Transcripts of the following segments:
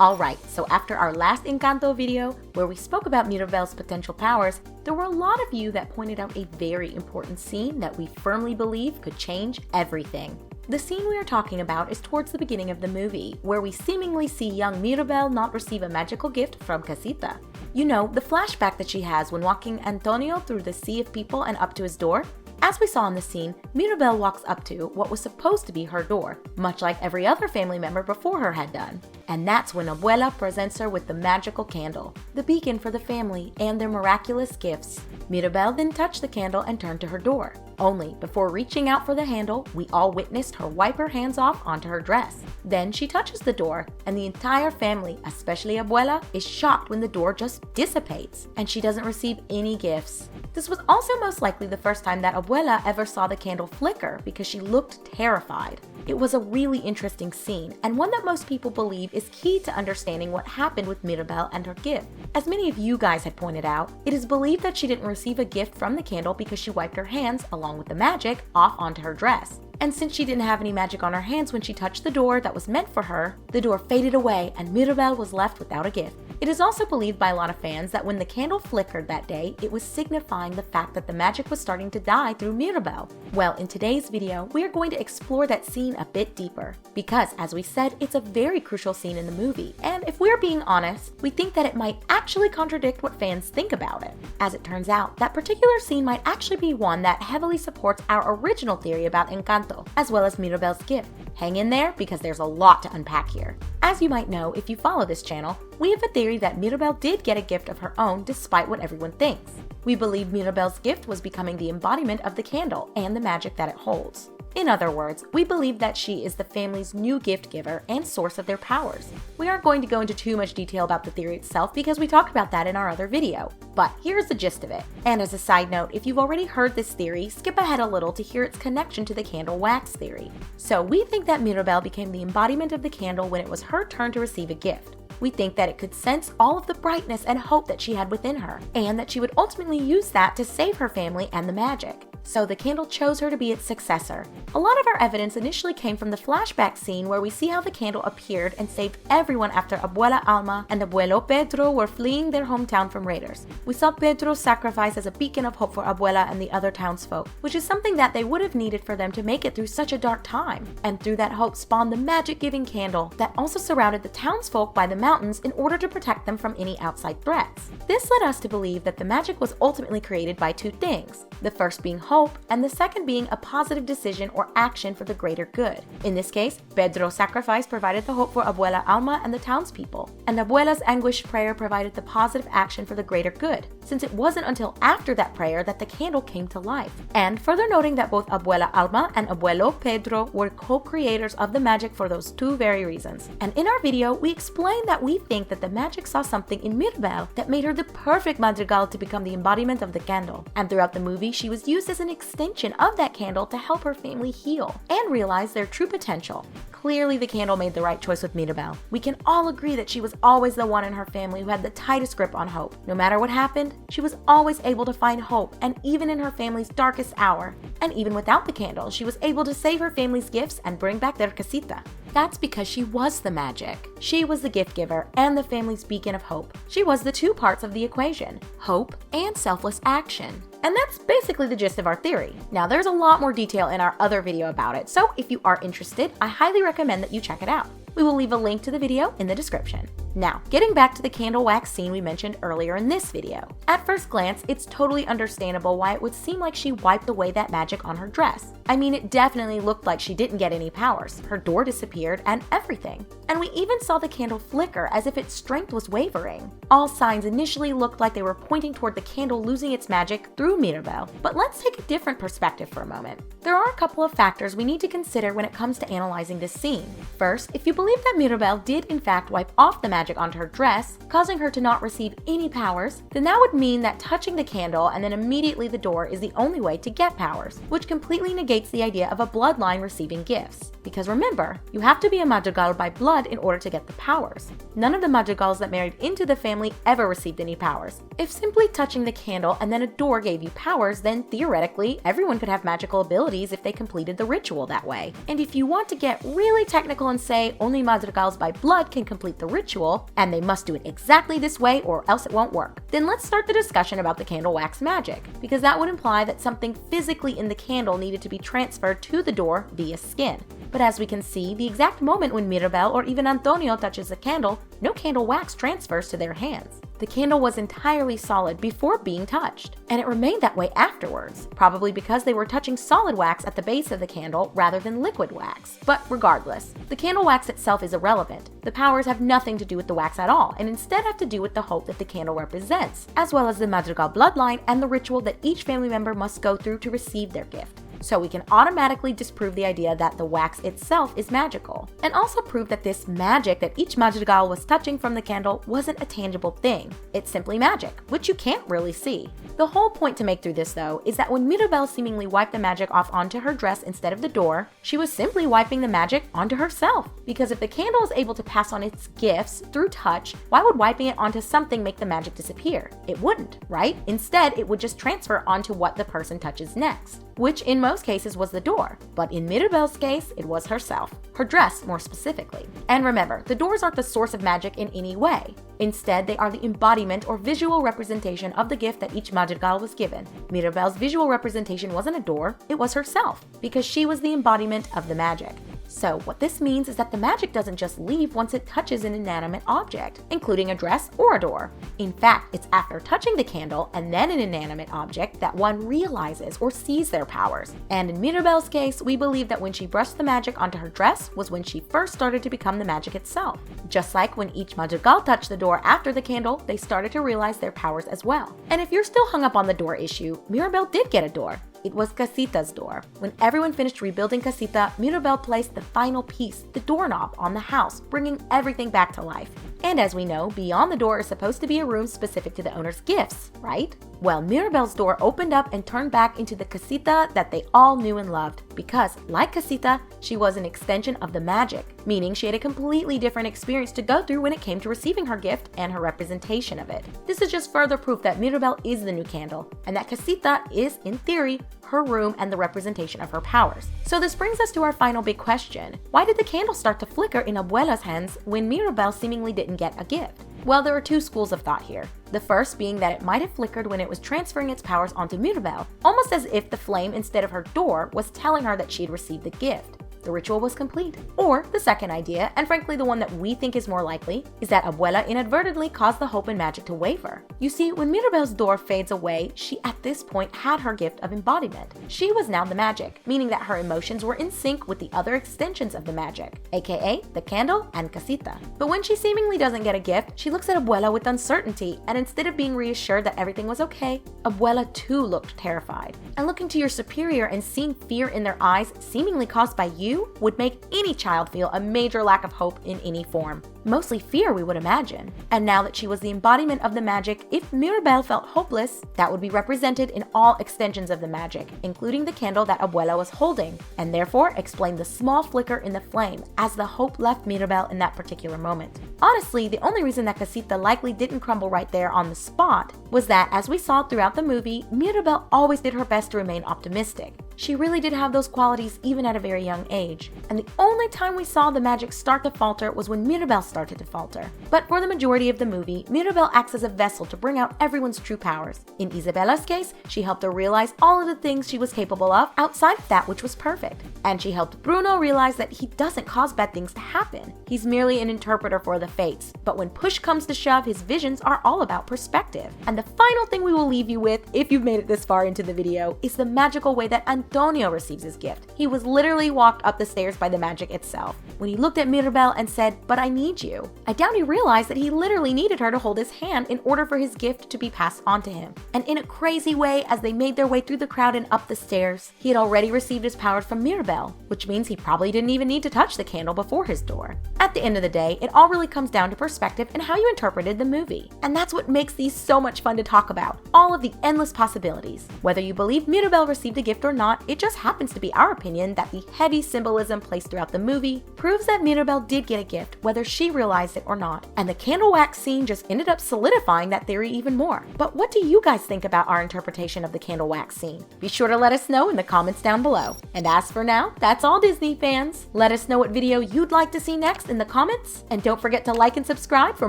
Alright, so after our last Encanto video, where we spoke about Mirabel's potential powers, there were a lot of you that pointed out a very important scene that we firmly believe could change everything. The scene we are talking about is towards the beginning of the movie, where we seemingly see young Mirabel not receive a magical gift from Casita. You know, the flashback that she has when walking Antonio through the sea of people and up to his door? As we saw in the scene, Mirabel walks up to what was supposed to be her door, much like every other family member before her had done. And that's when Abuela presents her with the magical candle, the beacon for the family and their miraculous gifts. Mirabel then touched the candle and turned to her door. Only, before reaching out for the handle, we all witnessed her wipe her hands off onto her dress. Then she touches the door, and the entire family, especially Abuela, is shocked when the door just dissipates, and she doesn't receive any gifts. This was also most likely the first time that Abuela ever saw the candle flicker because she looked terrified. It was a really interesting scene, and one that most people believe is key to understanding what happened with Mirabel and her gift. As many of you guys had pointed out, it is believed that she didn't receive a gift from the candle because she wiped her hands, along with the magic, off onto her dress. And since she didn't have any magic on her hands when she touched the door that was meant for her, the door faded away and Mirabel was left without a gift. It is also believed by a lot of fans that when the candle flickered that day, it was signifying the fact that the magic was starting to die through Mirabel. Well, in today's video, we are going to explore that scene a bit deeper, because as we said, it's a very crucial scene in the movie, and if we're being honest, we think that it might actually contradict what fans think about it. As it turns out, that particular scene might actually be one that heavily supports our original theory about Encanto, as well as Mirabel's gift. Hang in there because there's a lot to unpack here. As you might know if you follow this channel, we have a theory that Mirabel did get a gift of her own despite what everyone thinks. We believe Mirabel's gift was becoming the embodiment of the candle and the magic that it holds. In other words, we believe that she is the family's new gift giver and source of their powers. We aren't going to go into too much detail about the theory itself because we talked about that in our other video, but here's the gist of it. And as a side note, if you've already heard this theory, skip ahead a little to hear its connection to the candle wax theory. So we think that Mirabel became the embodiment of the candle when it was her turn to receive a gift. We think that it could sense all of the brightness and hope that she had within her, and that she would ultimately use that to save her family and the magic. So the candle chose her to be its successor. A lot of our evidence initially came from the flashback scene where we see how the candle appeared and saved everyone after Abuela Alma and Abuelo Pedro were fleeing their hometown from raiders. We saw Pedro's sacrifice as a beacon of hope for Abuela and the other townsfolk, which is something that they would have needed for them to make it through such a dark time. And through that hope spawned the magic-giving candle that also surrounded the townsfolk by the mountains in order to protect them from any outside threats. This led us to believe that the magic was ultimately created by two things, the first being hope, and the second being a positive decision or action for the greater good. In this case, Pedro's sacrifice provided the hope for Abuela Alma and the townspeople, and Abuela's anguished prayer provided the positive action for the greater good, since it wasn't until after that prayer that the candle came to life. And further noting that both Abuela Alma and Abuelo Pedro were co-creators of the magic for those two very reasons. And in our video, we explained that we think that the magic saw something in Mirabel that made her the perfect madrigal to become the embodiment of the candle. And throughout the movie, she was used as an extension of that candle to help her family heal and realize their true potential. Clearly, the candle made the right choice with Mirabel. We can all agree that she was always the one in her family who had the tightest grip on hope. No matter what happened, she was always able to find hope, and even in her family's darkest hour. And even without the candle, she was able to save her family's gifts and bring back their casita. That's because she was the magic. She was the gift giver and the family's beacon of hope. She was the two parts of the equation, hope and selfless action. And that's basically the gist of our theory. Now, there's a lot more detail in our other video about it, so if you are interested, I highly recommend that you check it out. We will leave a link to the video in the description. Now, getting back to the candle wax scene we mentioned earlier in this video. At first glance, it's totally understandable why it would seem like she wiped away that magic on her dress. I mean, it definitely looked like she didn't get any powers. Her door disappeared and everything. And we even saw the candle flicker as if its strength was wavering. All signs initially looked like they were pointing toward the candle losing its magic through Mirabel. But let's take a different perspective for a moment. There are a couple of factors we need to consider when it comes to analyzing this scene. First, if you believe that Mirabel did in fact wipe off the magic onto her dress, causing her to not receive any powers, then that would mean that touching the candle and then immediately the door is the only way to get powers, which completely negates the idea of a bloodline receiving gifts. Because remember, you have to be a madrigal by blood in order to get the powers. None of the madrigals that married into the family ever received any powers. If simply touching the candle and then a door gave you powers, then theoretically, everyone could have magical abilities if they completed the ritual that way. And if you want to get really technical and say only only madrigals by blood can complete the ritual, and they must do it exactly this way or else it won't work. Then let's start the discussion about the candle wax magic, because that would imply that something physically in the candle needed to be transferred to the door via skin. But as we can see, the exact moment when Mirabel or even Antonio touches the candle, no candle wax transfers to their hands. The candle was entirely solid before being touched, and it remained that way afterwards, probably because they were touching solid wax at the base of the candle rather than liquid wax. But regardless, the candle wax itself is irrelevant. The powers have nothing to do with the wax at all, and instead have to do with the hope that the candle represents, as well as the Madrigal bloodline and the ritual that each family member must go through to receive their gift. So we can automatically disprove the idea that the wax itself is magical, and also prove that this magic that each madrigal was touching from the candle wasn't a tangible thing. It's simply magic, which you can't really see. The whole point to make through this, though, is that when Mirabel seemingly wiped the magic off onto her dress instead of the door, she was simply wiping the magic onto herself. Because if the candle is able to pass on its gifts through touch, why would wiping it onto something make the magic disappear? It wouldn't, right? Instead, it would just transfer onto what the person touches next, which in most cases was the door, but in Mirabel's case, it was herself. Her dress, more specifically. And remember, the doors aren't the source of magic in any way. Instead, they are the embodiment or visual representation of the gift that each madrigal was given. Mirabel's visual representation wasn't a door, it was herself, because she was the embodiment of the magic. So what this means is that the magic doesn't just leave once it touches an inanimate object, including a dress or a door. In fact, it's after touching the candle and then an inanimate object that one realizes or sees their powers. And in Mirabel's case, we believe that when she brushed the magic onto her dress was when she first started to become the magic itself. Just like when each madrigal touched the door after the candle, they started to realize their powers as well. And if you're still hung up on the door issue, Mirabel did get a door. It was Casita's door. When everyone finished rebuilding Casita, Mirabel placed the final piece, the doorknob, on the house, bringing everything back to life. And as we know, beyond the door is supposed to be a room specific to the owner's gifts, right? Well, Mirabel's door opened up and turned back into the Casita that they all knew and loved, because, like Casita, she was an extension of the magic, meaning she had a completely different experience to go through when it came to receiving her gift and her representation of it. This is just further proof that Mirabel is the new candle, and that Casita is, in theory, her room and the representation of her powers. So this brings us to our final big question. Why did the candle start to flicker in Abuela's hands when Mirabel seemingly didn't get a gift? Well, there are two schools of thought here. The first being that it might have flickered when it was transferring its powers onto Mirabel, almost as if the flame instead of her door was telling her that she had received the gift. The ritual was complete. Or the second idea, and frankly the one that we think is more likely, is that Abuela inadvertently caused the hope and magic to waver. You see, when Mirabel's door fades away, she at this point had her gift of embodiment. She was now the magic, meaning that her emotions were in sync with the other extensions of the magic, aka the candle and Casita. But when she seemingly doesn't get a gift, she looks at Abuela with uncertainty, and instead of being reassured that everything was okay, Abuela too looked terrified. And looking to your superior and seeing fear in their eyes seemingly caused by you would make any child feel a major lack of hope in any form. Mostly fear, we would imagine. And now that she was the embodiment of the magic, if Mirabel felt hopeless, that would be represented in all extensions of the magic, including the candle that Abuela was holding, and therefore explain the small flicker in the flame as the hope left Mirabel in that particular moment. Honestly, the only reason that Casita likely didn't crumble right there on the spot was that, as we saw throughout the movie, Mirabel always did her best to remain optimistic. She really did have those qualities even at a very young age, and the only time we saw the magic start to falter was when Mirabel started to falter. But for the majority of the movie, Mirabel acts as a vessel to bring out everyone's true powers. In Isabella's case, she helped her realize all of the things she was capable of outside of that which was perfect. And she helped Bruno realize that he doesn't cause bad things to happen. He's merely an interpreter for the fates. But when push comes to shove, his visions are all about perspective. And the final thing we will leave you with, if you've made it this far into the video, is the magical way that Antonio receives his gift. He was literally walked up the stairs by the magic itself. When he looked at Mirabel and said, "But I need you," I doubt he realized that he literally needed her to hold his hand in order for his gift to be passed on to him. And in a crazy way, as they made their way through the crowd and up the stairs, he had already received his powers from Mirabel, which means he probably didn't even need to touch the candle before his door. At the end of the day, it all really comes down to perspective and how you interpreted the movie. And that's what makes these so much fun to talk about, all of the endless possibilities. Whether you believe Mirabel received a gift or not, it just happens to be our opinion that the heavy symbolism placed throughout the movie proves that Mirabel did get a gift, whether she she realized it or not, and the candle wax scene just ended up solidifying that theory even more. But what do you guys think about our interpretation of the candle wax scene? Be sure to let us know in the comments down below. And as for now, that's all, Disney fans. Let us know what video you'd like to see next in the comments, and don't forget to like and subscribe for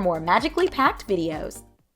more magically packed videos.